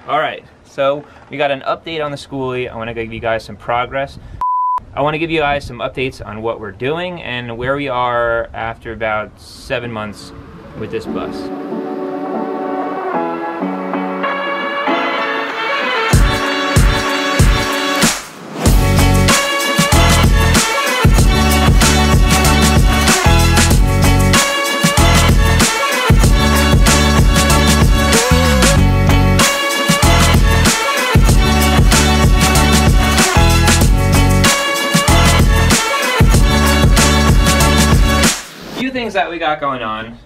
Alright, so we got an update on the Skoolie. I want to give you guys some progress. I want to give you guys some updates on what we're doing and where we are after about 7 months with this bus. Things that we got going on.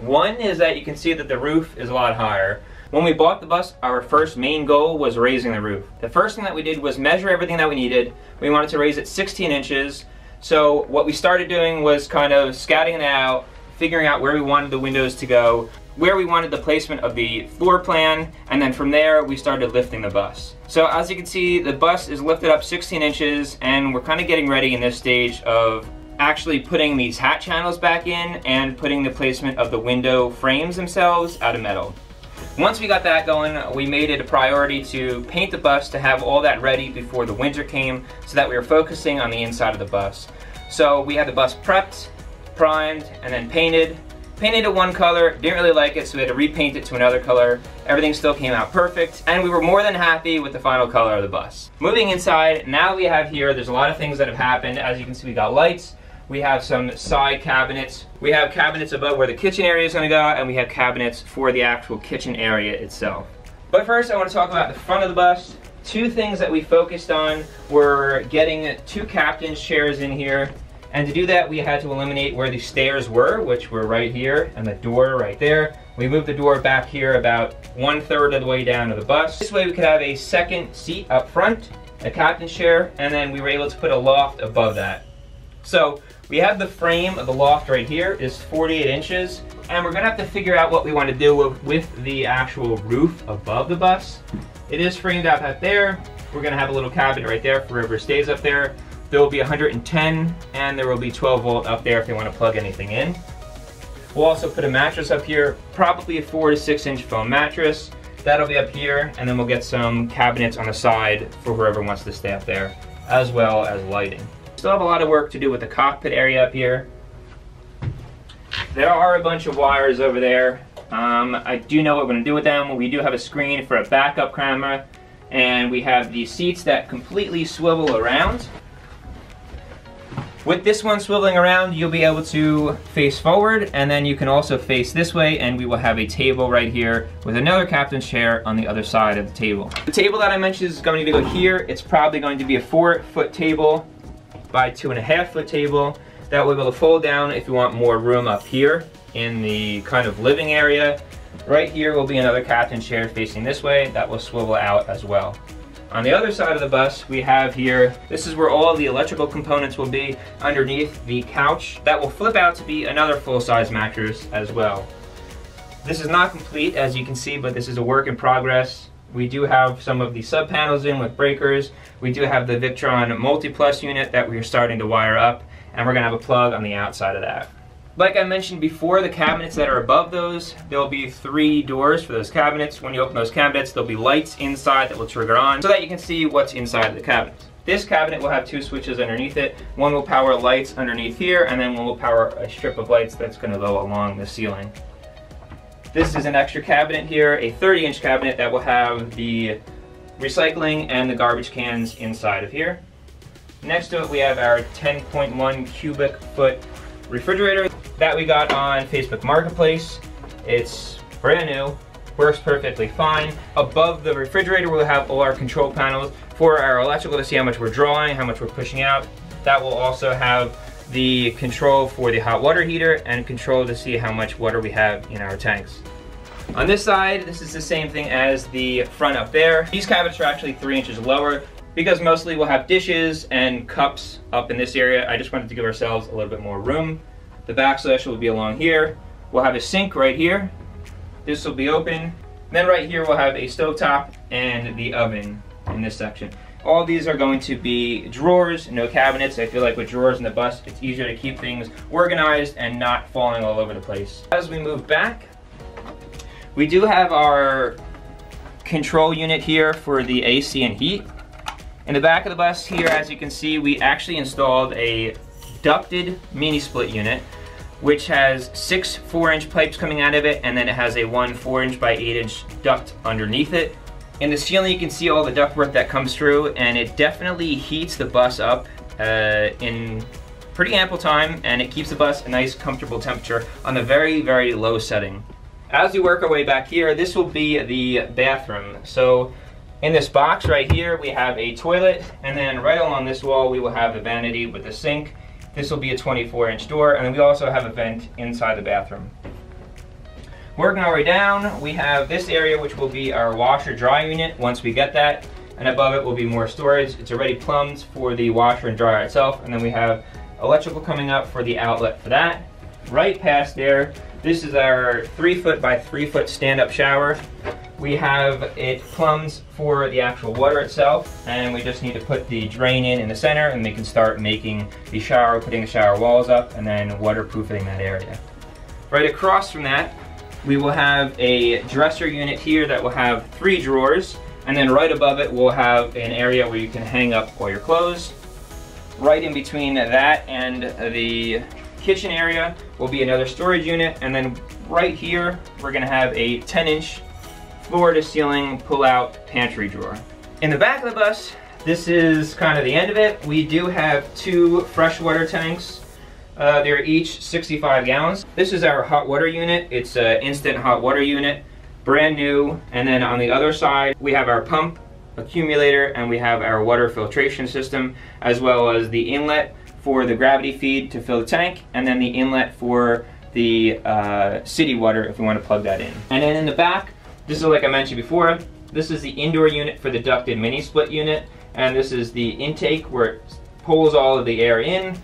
One is that you can see that the roof is a lot higher. When we bought the bus, our first main goal was raising the roof. The first thing that we did was measure everything that we needed. We wanted to raise it 16 inches. So what we started doing was kind of scouting it out, figuring out where we wanted the windows to go, where we wanted the placement of the floor plan, and then from there we started lifting the bus. So as you can see, the bus is lifted up 16 inches and we're kind of getting ready in this stage of actually putting these hat channels back in and putting the placement of the window frames themselves out of metal. Once we got that going, we made it a priority to paint the bus to have all that ready before the winter came so that we were focusing on the inside of the bus. So we had the bus prepped, primed, and then painted. Painted it one color, didn't really like it, so we had to repaint it to another color. Everything still came out perfect, and we were more than happy with the final color of the bus. Moving inside, now we have here, there's a lot of things that have happened. As you can see, we got lights. We have some side cabinets. We have cabinets above where the kitchen area is going to go, and we have cabinets for the actual kitchen area itself. But first, I want to talk about the front of the bus. Two things that we focused on were getting 2 captain's chairs in here. And to do that, we had to eliminate where the stairs were, which were right here, and the door right there. We moved the door back here about 1/3 of the way down to the bus. This way we could have a second seat up front, a captain's chair, and then we were able to put a loft above that. So we have the frame of the loft right here is 48 inches, and we're gonna have to figure out what we want to do with the actual roof above the bus. It is framed out there. We're gonna have a little cabinet right there for whoever stays up there. There will be 110, and there will be 12 volt up there if they want to plug anything in. We'll also put a mattress up here, probably a 4 to 6 inch foam mattress. That'll be up here, and then we'll get some cabinets on the side for whoever wants to stay up there, as well as lighting. Still have a lot of work to do with the cockpit area up here. There are a bunch of wires over there. I do know what we're going to do with them. We do have a screen for a backup camera, and we have the seats that completely swivel around. With this one swiveling around, you'll be able to face forward, and then you can also face this way, and we will have a table right here with another captain's chair on the other side of the table. The table that I mentioned is going to go here. It's probably going to be a 4-foot table by 2.5-foot table that will be able to fold down if you want more room up here in the kind of living area. Right here will be another captain's chair facing this way that will swivel out as well. On the other side of the bus, we have here, this is where all of the electrical components will be underneath the couch. That will flip out to be another full-size mattress as well. This is not complete, as you can see, but this is a work in progress. We do have some of the sub panels in with breakers. We do have the Victron Multiplus unit that we're starting to wire up, and we're gonna have a plug on the outside of that. Like I mentioned before, the cabinets that are above those, there'll be 3 doors for those cabinets. When you open those cabinets, there'll be lights inside that will trigger on so that you can see what's inside of the cabinets. This cabinet will have 2 switches underneath it. One will power lights underneath here, and then one will power a strip of lights that's gonna go along the ceiling. This is an extra cabinet here, a 30-inch cabinet that will have the recycling and the garbage cans inside of here. Next to it, we have our 10.1 cubic foot refrigerator that we got on Facebook Marketplace. It's brand new, works perfectly fine. Above the refrigerator, we'll have all our control panels for our electrical to see how much we're drawing, how much we're pushing out. That will also have the control for the hot water heater and control to see how much water we have in our tanks. On this side, this is the same thing as the front up there. These cabinets are actually 3 inches lower because mostly we'll have dishes and cups up in this area. I just wanted to give ourselves a little bit more room. The backslash will be along here. We'll have a sink right here. This will be open. And then right here we'll have a stovetop and the oven in this section. All these are going to be drawers, no cabinets. I feel like with drawers in the bus, it's easier to keep things organized and not falling all over the place. As we move back, we do have our control unit here for the AC and heat. In the back of the bus here, as you can see, we actually installed a ducted mini split unit, which has 6 4-inch pipes coming out of it, and then it has a 1 4-inch by 8-inch duct underneath it. In the ceiling, you can see all the ductwork that comes through, and it definitely heats the bus up in pretty ample time, and it keeps the bus a nice, comfortable temperature on the very, very low setting. As we work our way back here, this will be the bathroom. So in this box right here, we have a toilet, and then right along this wall, we will have the vanity with the sink. This will be a 24-inch door, and then we also have a vent inside the bathroom. Working our way down, we have this area, which will be our washer dry unit once we get that, and above it will be more storage. It's already plumbed for the washer and dryer itself, and then we have electrical coming up for the outlet for that. Right past there, this is our 3-foot by 3-foot stand-up shower. We have it plumbed for the actual water itself, and we just need to put the drain in the center, and we can start making the shower, putting the shower walls up, and then waterproofing that area. Right across from that, we will have a dresser unit here that will have 3 drawers, and then right above it we'll have an area where you can hang up all your clothes. Right in between that and the kitchen area will be another storage unit, and then right here we're going to have a 10-inch floor-to-ceiling pull-out pantry drawer. In the back of the bus, this is kind of the end of it. We do have 2 freshwater tanks. They're each 65 gallons. This is our hot water unit. It's an instant hot water unit, brand new. And then on the other side, we have our pump, accumulator, and we have our water filtration system, as well as the inlet for the gravity feed to fill the tank, and then the inlet for the city water if we want to plug that in. And then in the back, this is like I mentioned before, this is the indoor unit for the ducted mini split unit, and this is the intake where it pulls all of the air in.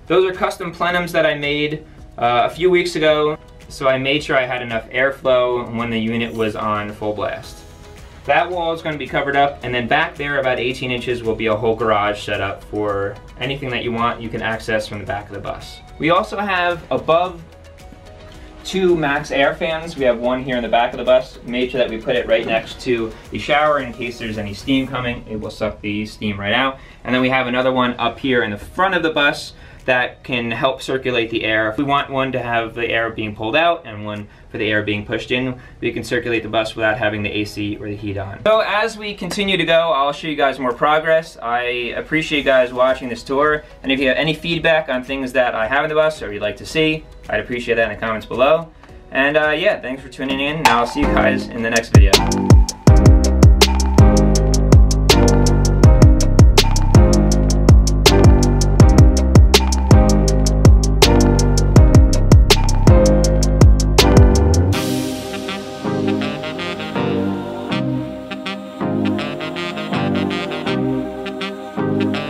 Those are custom plenums that I made a few weeks ago, so I made sure I had enough airflow when the unit was on full blast. That wall is going to be covered up, and then back there about 18 inches will be a whole garage set up for anything that you want you can access from the back of the bus. We also have above 2 max air fans. We have one here in the back of the bus. Made sure that we put it right next to the shower in case there's any steam coming. It will suck the steam right out. And then we have another one up here in the front of the bus that can help circulate the air. If we want one to have the air being pulled out and one for the air being pushed in, we can circulate the bus without having the AC or the heat on. So as we continue to go, I'll show you guys more progress. I appreciate you guys watching this tour, and if you have any feedback on things that I have in the bus or you'd like to see, I'd appreciate that in the comments below. And yeah, thanks for tuning in, and I'll see you guys in the next video.